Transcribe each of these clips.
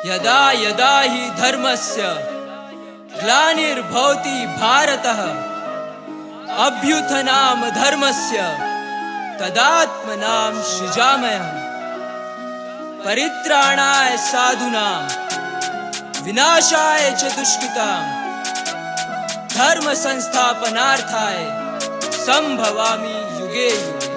यदा यदा हि धर्मस्य ग्लानिर्भवति भारतः अभ्युत्थानं धर्मस्य तदात्मनां सृजाम्यहम्। परित्राणाय साधूनां विनाशाय च दुष्कृतां धर्म संस्थापनार्थाय संभवामि युगे युगे।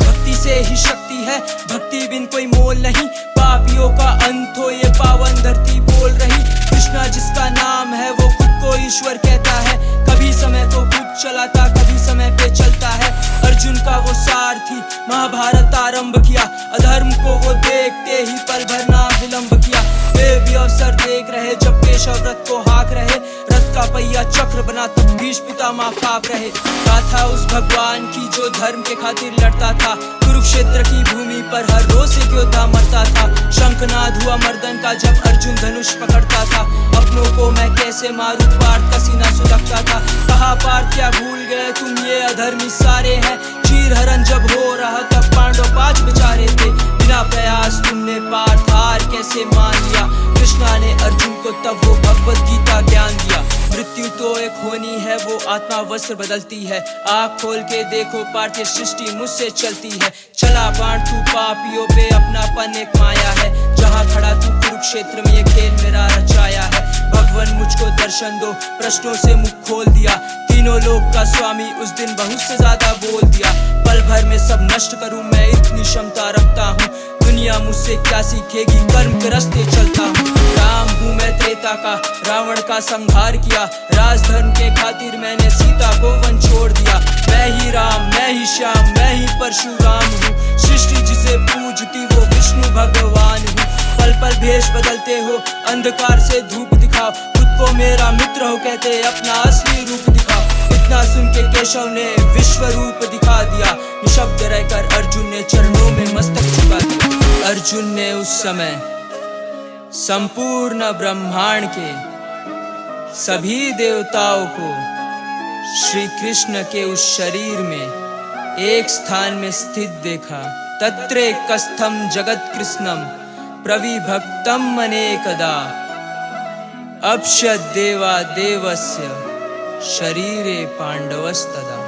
भक्ति से ही शक्ति है, भक्ति बिन कोई मोल नहीं। पापियों का अंत हो ये पावन धरती बोल रही। कृष्णा जिसका नाम है वो खुद को ईश्वर कहता है। कभी समय को खुद चलाता, कभी समय पे चलता है। अर्जुन का वो सारथी महाभारत आरंभ किया। अधर्म को वो देखते ही पल भर ना विलंब किया। वे भी अवसर देख रहे जब केशव रथ को हाँक रहे। रथ का पहिया चक्र बना तब भीष्म पितामह कांप रहे। गाथा उस भगवान की जो धर्म के खातिर लड़ता था। कुरुक्षेत्र की भूमि पर हर रोज एक योद्धा मरता था। शंखनाद हुआ मर्दन का जब अर्जुन धनुष पकड़ता था। अपनों को मैं कैसे मारूं, पार्थ का सीना सुलगता था। कहा पार्थ क्या भूल गए तुम, ये अधर्मी सारे हैं। चीर हरण जब हो रहा तब पांडव 5 बेचारे थे। बिना प्रयास तुमने पार्थ हार कैसे मान लिया। कृष्णा ने अर्जुन को तब वो भगवत गीता ज्ञान दिया। मृत्यु तो एक होनी है, वो आत्मा वस्त्र बदलती है। आँख खोल के देखो पार्थिव सृष्टि मुझसे चलती है। चला बाण तू पापियों पे, अपनापन एक माया है। जहाँ खड़ा तू कुरुक्षेत्र में ये खेल मेरा रचाया है। भगवान मुझको दर्शन दो, प्रश्नों से मुख खोल दिया। तीनों लोक का स्वामी उस दिन बहुत से ज्यादा बोल दिया। पल भर में सब नष्ट करूं मैं, इतनी क्षमता रखता हूँ। दुनिया मुझसे क्या सीखेगी, कर्म के रास्ते चलता हूँ। राम हूँ मैं त्रेता का, रावण का संहार किया। राजधर्म के खातिर मैंने सीता को वन छोड़ दिया। मैं ही राम, मैं ही श्याम, मैं ही परशुराम हूँ। सृष्टि जिसे पूजती वो विष्णु भगवान हूँ। पल पल भेष बदलते हो, अंधकार से धूप दिखाओ। खुद को मेरा मित्र हो कहते अपना असली रूप दिखाओ। इतना सुन के केशव ने विश्व रूप दिखा दिया। निशब्द रहकर अर्जुन ने चरणों में मस्तक झुका दिया। अर्जुन ने उस समय संपूर्ण ब्रह्मांड के सभी देवताओं को श्री कृष्ण के उस शरीर में एक स्थान में स्थित देखा। तत्रे कस्थम जगत कृष्णम प्रविभक्तम अनेकदा अपश्यद् देवा देवस्य शरीरे पांडवस्तदा।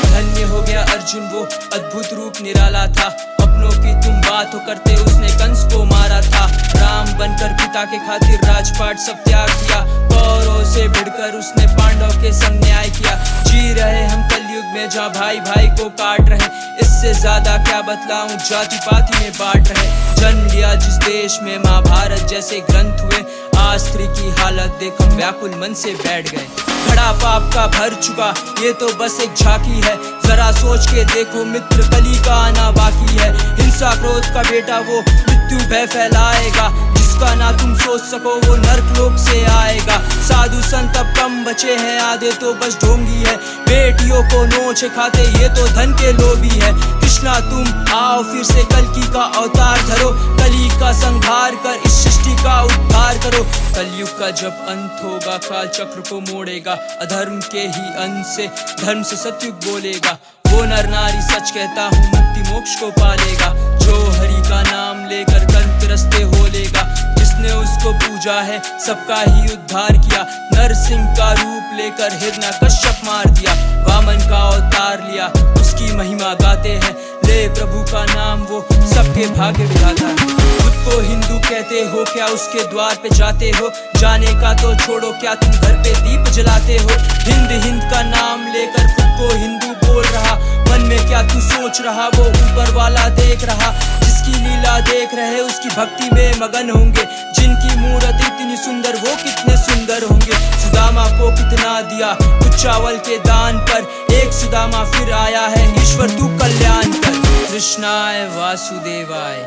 धन्य हो गया अर्जुन, वो अद्भुत रूप निराला था। अपनों की तुम बात हो करते उसने कंस को मारा था। राम बनकर पिता के खातिर राजपाट सब त्याग दिया। कौरवों से भिड़कर उसने पांडव के संग न्याय किया। जी रहे हम कलयुग में जहाँ भाई भाई को काट रहे। इससे ज्यादा क्या बतलाऊं, जाति पाति में बांट रहे। जन्म लिया जिस देश में महाभारत जैसे ग्रंथ हुए। आज स्त्री की हालत देख हम व्याकुल मन से बैठ गए। घड़ा पाप का भर चुका, ये तो बस एक झांकी है। जरा सोच के देखो मित्र, कली का आना बाकी है। हिंसा क्रोध का बेटा वो मृत्यु भय फैलाएगा। जिसका ना तुम सोच सको वो नर्क लोक से आएगा। साधु संत अब कम बचे हैं, आधे तो बस ढोंगी है। बेटियों को नोच खाते ये तो धन के लोभी है। कृष्णा तुम आओ फिर से कल्कि का अवतार धरो। कली का संहार कर इस सृष्टि का उद्धार करो। कलयुग का जब अंत होगा काल चक्र को मोड़ेगा। अधर्म के ही अंत से धर्म से सत्युग बोलेगा। वो नर नारी सच कहता हूँ मुक्ति मोक्ष को पालेगा। जो हरि का नाम लेकर कर्म के रास्ते हो लेगा। जिसने उसको पूजा है सबका ही उद्धार किया। नरसिंह का रूप लेकर हिरण्यकश्यप मार दिया। वामन का अवतार लिया, उसकी महिमा गाते हैं। ले प्रभु का नाम वो सबके भाग्य विधाता है। खुद को हिंदू कहते हो, क्या उसके द्वार पे जाते हो। जाने का तो छोड़ो, क्या तुम घर पे दीप जलाते हो। हिंद हिंद का नाम लेकर खुद को हिंदू बोल रहा। मन में क्या तू सोच रहा, वो ऊपर वाला देख रहा। जिसकी लीला देख रहे उसकी भक्ति में मगन होंगे। जिनकी मूर्ति इतनी सुंदर वो कितने सुंदर होंगे। सुदामा को कितना दिया कुछ चावल के दान पर। एक सुदामा फिर आया है, ईश्वर तू कल्याण कर। कृष्णाय वासुदेवाय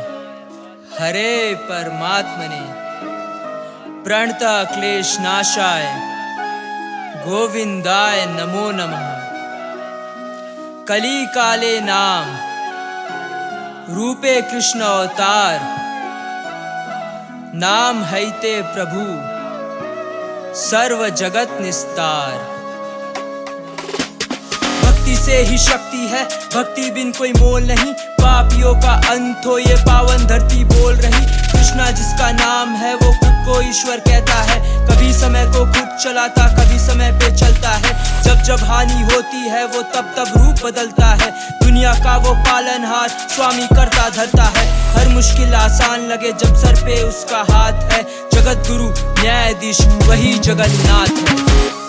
हरे परमात्मने प्रणता क्लेश नाशाय गोविंदाय नमो नमः। कली काले नाम रूपे कृष्ण अवतार। नाम हैते प्रभु सर्व जगत निस्तार। भक्ति से ही शक्ति है, भक्ति बिन कोई मोल नहीं। पापियों का अंत हो ये पावन धरती बोल रही। कृष्णा जिसका नाम है वो खुद को ईश्वर कहता है। कभी समय को खुद चलाता, कभी समय पे चलता है। जब जब हानि होती है वो तब तब रूप बदलता है। दुनिया का वो पालनहार, स्वामी करता धरता है। हर मुश्किल आसान लगे जब सर पे उसका हाथ है। जगत गुरु न्यायाधीश वही जगन्नाथ है।